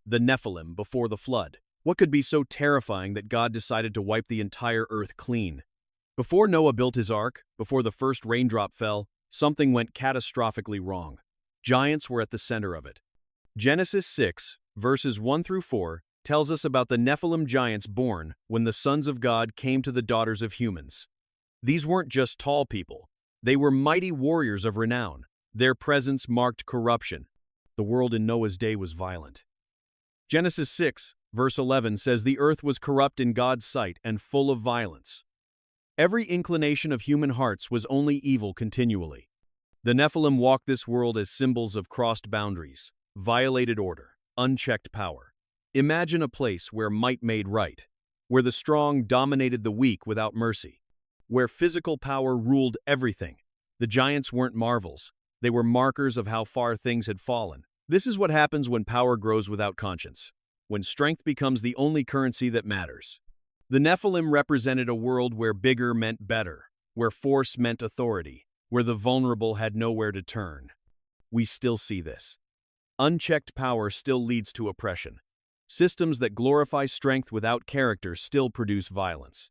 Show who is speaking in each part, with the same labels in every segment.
Speaker 1: the Nephilim before the flood. What could be so terrifying that God decided to wipe the entire earth clean? Before Noah built his ark, before the first raindrop fell, something went catastrophically wrong. Giants were at the center of it. Genesis 6, verses 1 through 4, tells us about the Nephilim giants born when the sons of God came to the daughters of humans. These weren't just tall people. They were mighty warriors of renown. Their presence marked corruption. The world in Noah's day was violent. Genesis 6, verse 11 says the earth was corrupt in God's sight and full of violence. Every inclination of human hearts was only evil continually. The Nephilim walked this world as symbols of crossed boundaries, violated order, unchecked power. Imagine a place where might made right, where the strong dominated the weak without mercy, where physical power ruled everything. The giants weren't marvels. They were markers of how far things had fallen. This is what happens when power grows without conscience, when strength becomes the only currency that matters. The Nephilim represented a world where bigger meant better, where force meant authority, where the vulnerable had nowhere to turn. We still see this. Unchecked power still leads to oppression. Systems that glorify strength without character still produce violence.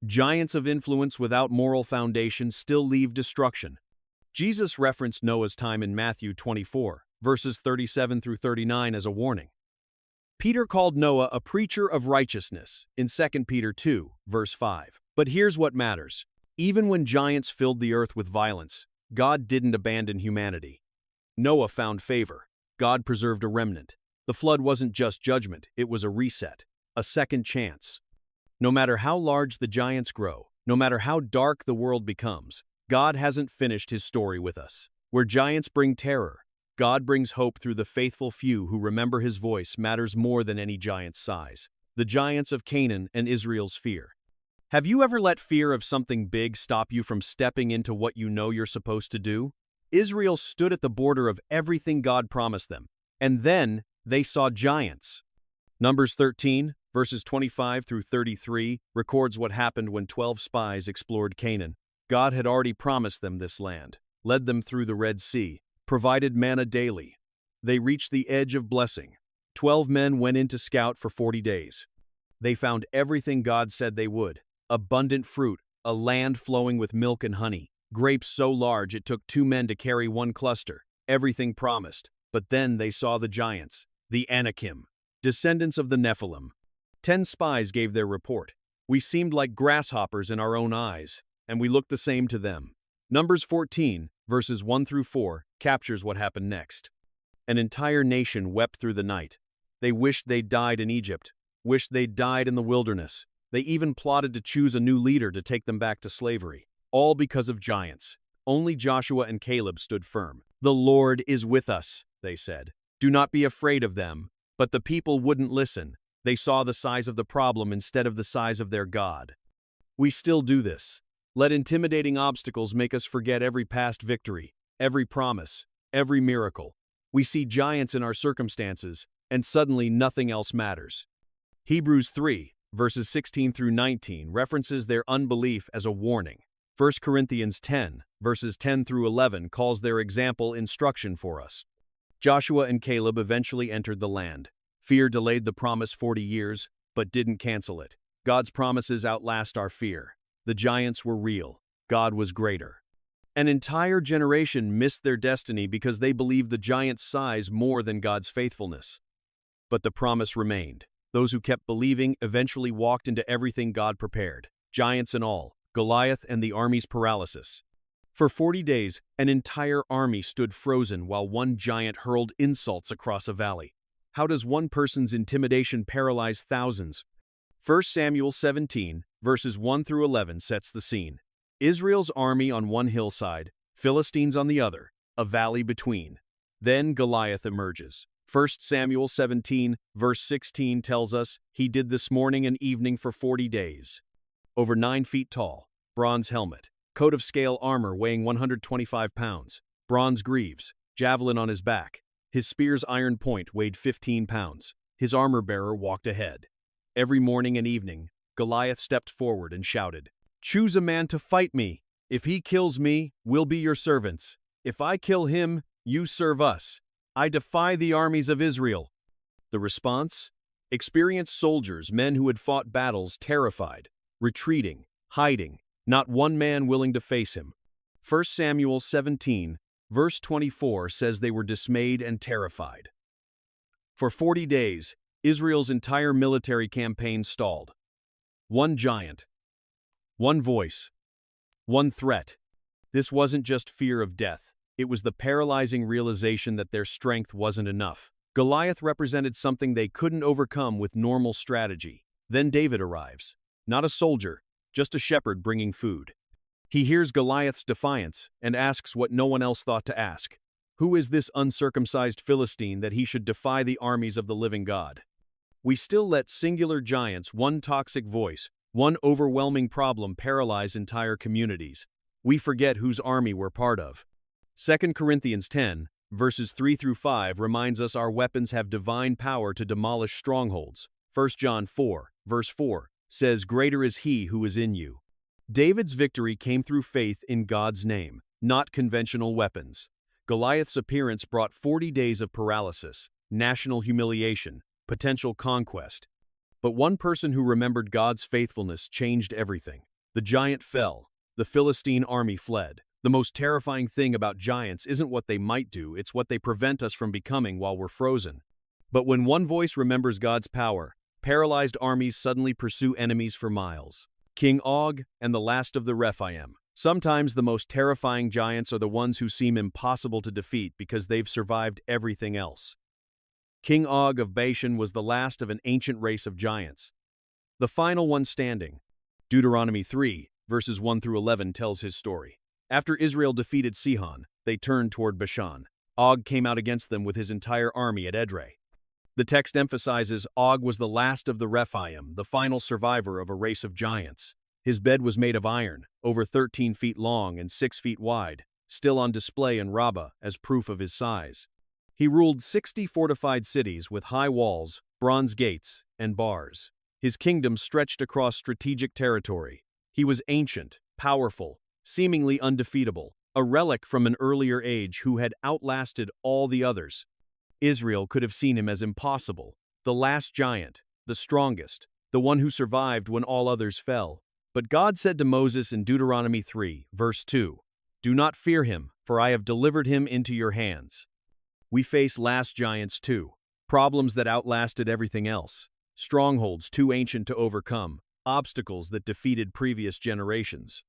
Speaker 1: Giants of influence without moral foundation still leave destruction. Jesus referenced Noah's time in Matthew 24, verses 37 through 39 as a warning. Peter called Noah a preacher of righteousness in 2 Peter 2, verse 5. But here's what matters. Even when giants filled the earth with violence, God didn't abandon humanity. Noah found favor. God preserved a remnant. The flood wasn't just judgment, it was a reset, a second chance. No matter how large the giants grow, no matter how dark the world becomes, God hasn't finished his story with us. Where giants bring terror, God brings hope through the faithful few who remember his voice matters more than any giant's size. The giants of Canaan and Israel's fear. Have you ever let fear of something big stop you from stepping into what you know you're supposed to do? Israel stood at the border of everything God promised them, and then they saw giants. Numbers 13, verses 25 through 33, records what happened when 12 spies explored Canaan. God had already promised them this land, led them through the Red Sea, provided manna daily. They reached the edge of blessing. 12 men went in to scout for 40 days. They found everything God said they would. Abundant fruit, a land flowing with milk and honey, grapes so large it took 2 men to carry 1 cluster. Everything promised. But then they saw the giants, the Anakim, descendants of the Nephilim. 10 spies gave their report. We seemed like grasshoppers in our own eyes, and we looked the same to them. Numbers 14, verses 1 through 4, captures what happened next. An entire nation wept through the night. They wished they'd died in Egypt, wished they'd died in the wilderness. They even plotted to choose a new leader to take them back to slavery. All because of giants. Only Joshua and Caleb stood firm. "The Lord is with us," they said. "Do not be afraid of them." But the people wouldn't listen. They saw the size of the problem instead of the size of their God. We still do this. Let intimidating obstacles make us forget every past victory, every promise, every miracle. We see giants in our circumstances, and suddenly nothing else matters. Hebrews 3, verses 16 through 19 references their unbelief as a warning. 1 Corinthians 10, verses 10 through 11 calls their example instruction for us. Joshua and Caleb eventually entered the land. Fear delayed the promise 40 years, but didn't cancel it. God's promises outlast our fear. The giants were real. God was greater. An entire generation missed their destiny because they believed the giant's size more than God's faithfulness. But the promise remained. Those who kept believing eventually walked into everything God prepared, giants and all, Goliath and the army's paralysis. For 40 days, an entire army stood frozen while one giant hurled insults across a valley. How does one person's intimidation paralyze thousands? 1 Samuel 17, verses 1 through 11 sets the scene. Israel's army on one hillside, Philistines on the other, a valley between. Then Goliath emerges. 1 Samuel 17, verse 16 tells us, "He did this morning and evening for 40 days. Over 9 feet tall, bronze helmet, coat of scale armor weighing 125 pounds, bronze greaves, javelin on his back. His spear's iron point weighed 15 pounds. His armor-bearer walked ahead. Every morning and evening, Goliath stepped forward and shouted, 'Choose a man to fight me. If he kills me, we'll be your servants. If I kill him, you serve us. I defy the armies of Israel.' The response? Experienced soldiers, men who had fought battles terrified, retreating, hiding, not one man willing to face him. 1 Samuel 17, verse 24 says they were dismayed and terrified. For 40 days, Israel's entire military campaign stalled. One giant, one voice, one threat. This wasn't just fear of death. It was the paralyzing realization that their strength wasn't enough. Goliath represented something they couldn't overcome with normal strategy. Then David arrives. Not a soldier, just a shepherd bringing food. He hears Goliath's defiance and asks what no one else thought to ask. Who is this uncircumcised Philistine that he should defy the armies of the living God? We still let singular giants, one toxic voice, one overwhelming problem paralyze entire communities. We forget whose army we're part of. 2 Corinthians 10, verses 3 through 5 reminds us our weapons have divine power to demolish strongholds. 1 John 4, verse 4, says, "Greater is he who is in you." David's victory came through faith in God's name, not conventional weapons. Goliath's appearance brought 40 days of paralysis, national humiliation, potential conquest. But one person who remembered God's faithfulness changed everything. The giant fell. The Philistine army fled. The most terrifying thing about giants isn't what they might do, it's what they prevent us from becoming while we're frozen. But when one voice remembers God's power, paralyzed armies suddenly pursue enemies for miles. King Og and the last of the Rephaim. Sometimes the most terrifying giants are the ones who seem impossible to defeat because they've survived everything else. King Og of Bashan was the last of an ancient race of giants. The final one standing. Deuteronomy 3, verses 1 through 11 tells his story. After Israel defeated Sihon, they turned toward Bashan. Og came out against them with his entire army at Edrei. The text emphasizes Og was the last of the Rephaim, the final survivor of a race of giants. His bed was made of iron, over 13 feet long and 6 feet wide, still on display in Rabbah as proof of his size. He ruled 60 fortified cities with high walls, bronze gates, and bars. His kingdom stretched across strategic territory. He was ancient, powerful, seemingly undefeatable, a relic from an earlier age who had outlasted all the others. Israel could have seen him as impossible, the last giant, the strongest, the one who survived when all others fell. But God said to Moses in Deuteronomy 3, verse 2, "Do not fear him, for I have delivered him into your hands." We face last giants too, problems that outlasted everything else, strongholds too ancient to overcome, obstacles that defeated previous generations.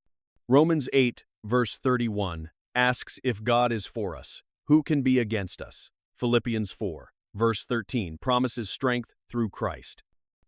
Speaker 1: Romans 8, verse 31, asks if God is for us, who can be against us? Philippians 4, verse 13, promises strength through Christ.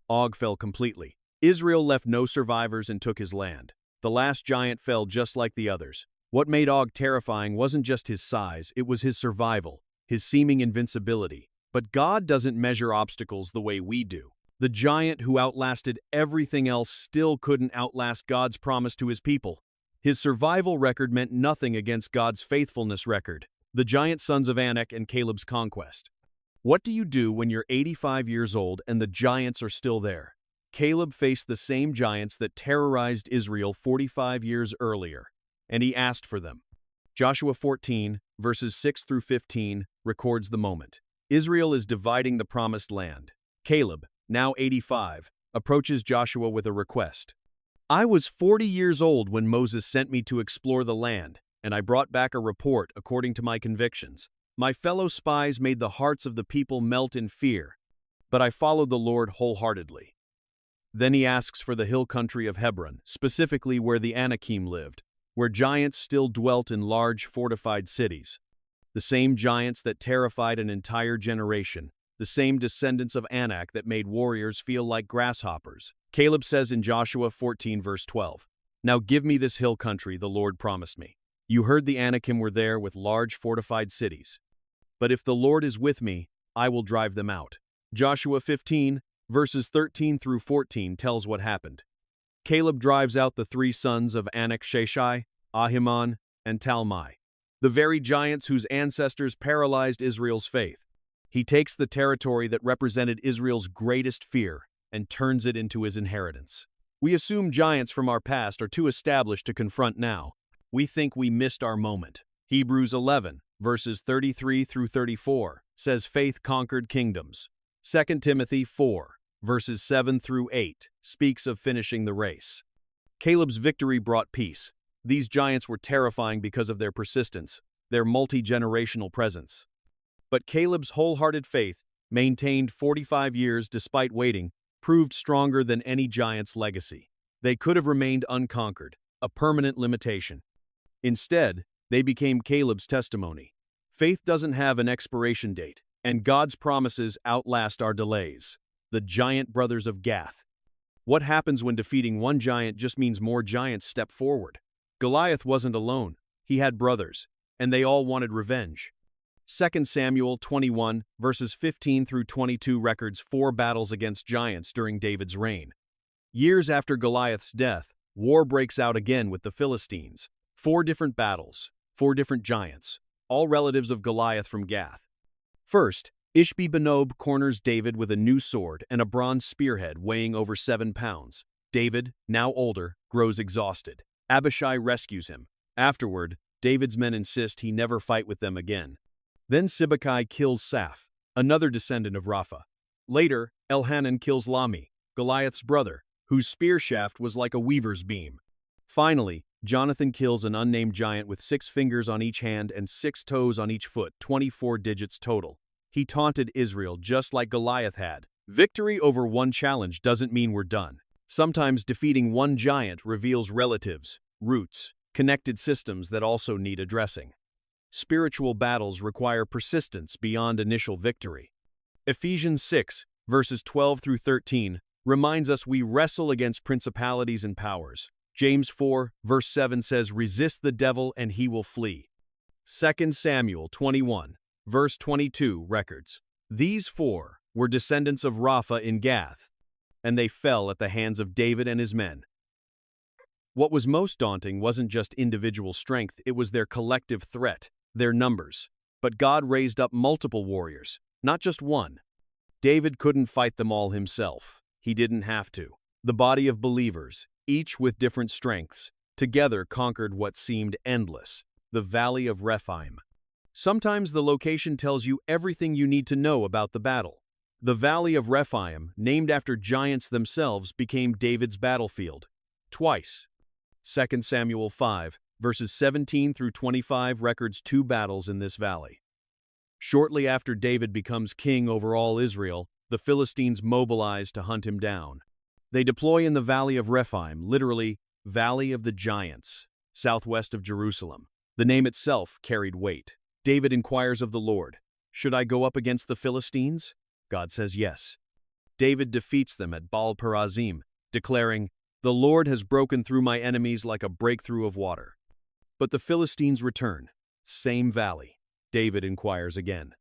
Speaker 1: Og fell completely. Israel left no survivors and took his land. The last giant fell just like the others. What made Og terrifying wasn't just his size, it was his survival, his seeming invincibility. But God doesn't measure obstacles the way we do. The giant who outlasted everything else still couldn't outlast God's promise to his people. His survival record meant nothing against God's faithfulness record, the giant sons of Anak and Caleb's conquest. What do you do when you're 85 years old and the giants are still there? Caleb faced the same giants that terrorized Israel 45 years earlier, and he asked for them. Joshua 14, verses 6 through 15, records the moment. Israel is dividing the promised land. Caleb, now 85, approaches Joshua with a request. "I was 40 years old when Moses sent me to explore the land, and I brought back a report according to my convictions. My fellow spies made the hearts of the people melt in fear, but I followed the Lord wholeheartedly." Then he asks for the hill country of Hebron, specifically where the Anakim lived, where giants still dwelt in large fortified cities. The same giants that terrified an entire generation, the same descendants of Anak that made warriors feel like grasshoppers. Caleb says in Joshua 14, verse 12, "Now give me this hill country the Lord promised me. You heard the Anakim were there with large fortified cities. But if the Lord is with me, I will drive them out." Joshua 15, verses 13 through 14 tells what happened. Caleb drives out the 3 sons of Anak, Sheshai, Ahiman, and Talmai, the very giants whose ancestors paralyzed Israel's faith. He takes the territory that represented Israel's greatest fear and turns it into his inheritance. We assume giants from our past are too established to confront now. We think we missed our moment. Hebrews 11, verses 33 through 34, says faith conquered kingdoms. 2 Timothy 4, verses 7 through 8, speaks of finishing the race. Caleb's victory brought peace. These giants were terrifying because of their persistence, their multi-generational presence. But Caleb's wholehearted faith, maintained 45 years despite waiting, proved stronger than any giant's legacy. They could have remained unconquered, a permanent limitation. Instead, they became Caleb's testimony. Faith doesn't have an expiration date, and God's promises outlast our delays. The giant brothers of Gath. What happens when defeating one giant just means more giants step forward? Goliath wasn't alone. He had brothers, and they all wanted revenge. 2 Samuel 21, verses 15 through 22 records 4 battles against giants during David's reign. Years after Goliath's death, war breaks out again with the Philistines. 4 different battles, 4 different giants, all relatives of Goliath from Gath. First, Ishbi-Benob corners David with a new sword and a bronze spearhead weighing over 7 pounds. David, now older, grows exhausted. Abishai rescues him. Afterward, David's men insist he never fight with them again. Then Sibbecai kills Saph, another descendant of Rapha. Later, Elhanan kills Lami, Goliath's brother, whose spear shaft was like a weaver's beam. Finally, Jonathan kills an unnamed giant with 6 fingers on each hand and 6 toes on each foot, 24 digits total. He taunted Israel just like Goliath had. Victory over one challenge doesn't mean we're done. Sometimes defeating one giant reveals relatives, roots, connected systems that also need addressing. Spiritual battles require persistence beyond initial victory. Ephesians 6, verses 12 through 13, reminds us we wrestle against principalities and powers. James 4, verse 7 says, "Resist the devil and he will flee." 2 Samuel 21, verse 22 records, "These 4 were descendants of Rapha in Gath, and they fell at the hands of David and his men." What was most daunting wasn't just individual strength, it was their collective threat, their numbers. But God raised up multiple warriors, not just one. David couldn't fight them all himself. He didn't have to. The body of believers, each with different strengths, together conquered what seemed endless, the Valley of Rephaim. Sometimes the location tells you everything you need to know about the battle. The Valley of Rephaim, named after giants themselves, became David's battlefield. Twice. 2 Samuel 5, verses 17 through 25 records 2 battles in this valley. Shortly after David becomes king over all Israel, the Philistines mobilize to hunt him down. They deploy in the Valley of Rephaim, literally, Valley of the Giants, southwest of Jerusalem. The name itself carried weight. David inquires of the Lord, "Should I go up against the Philistines?" God says yes. David defeats them at Baal-perazim, declaring, "The Lord has broken through my enemies like a breakthrough of water." But the Philistines return. Same valley. David inquires again.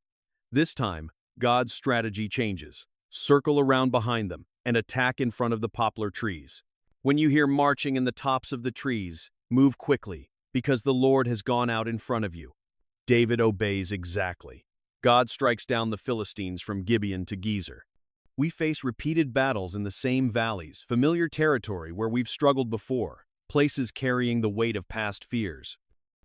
Speaker 1: This time, God's strategy changes. Circle around behind them and attack in front of the poplar trees. When you hear marching in the tops of the trees, move quickly, because the Lord has gone out in front of you. David obeys exactly. God strikes down the Philistines from Gibeon to Gezer. We face repeated battles in the same valleys, familiar territory where we've struggled before, places carrying the weight of past fears.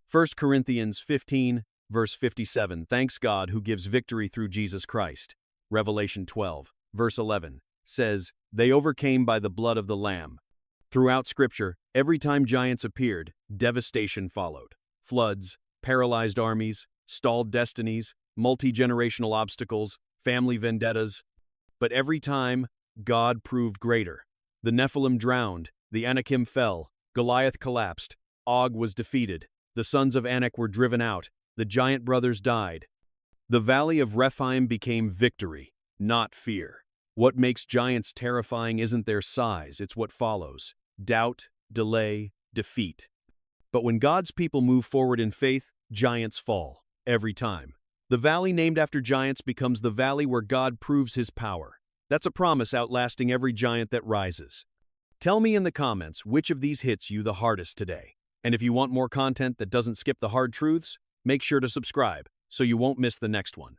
Speaker 1: 1 Corinthians 15, verse 57, "Thanks God who gives victory through Jesus Christ." Revelation 12, verse 11, says, "They overcame by the blood of the Lamb." Throughout Scripture, every time giants appeared, devastation followed. Floods, paralyzed armies, stalled destinies, multi-generational obstacles, family vendettas. But every time, God proved greater. The Nephilim drowned, the Anakim fell, Goliath collapsed, Og was defeated, the sons of Anak were driven out, the giant brothers died. The Valley of Rephaim became victory, not fear. What makes giants terrifying isn't their size, it's what follows: doubt, delay, defeat. But when God's people move forward in faith, giants fall, every time. The valley named after giants becomes the valley where God proves his power. That's a promise outlasting every giant that rises. Tell me in the comments which of these hits you the hardest today. And if you want more content that doesn't skip the hard truths, make sure to subscribe so you won't miss the next one.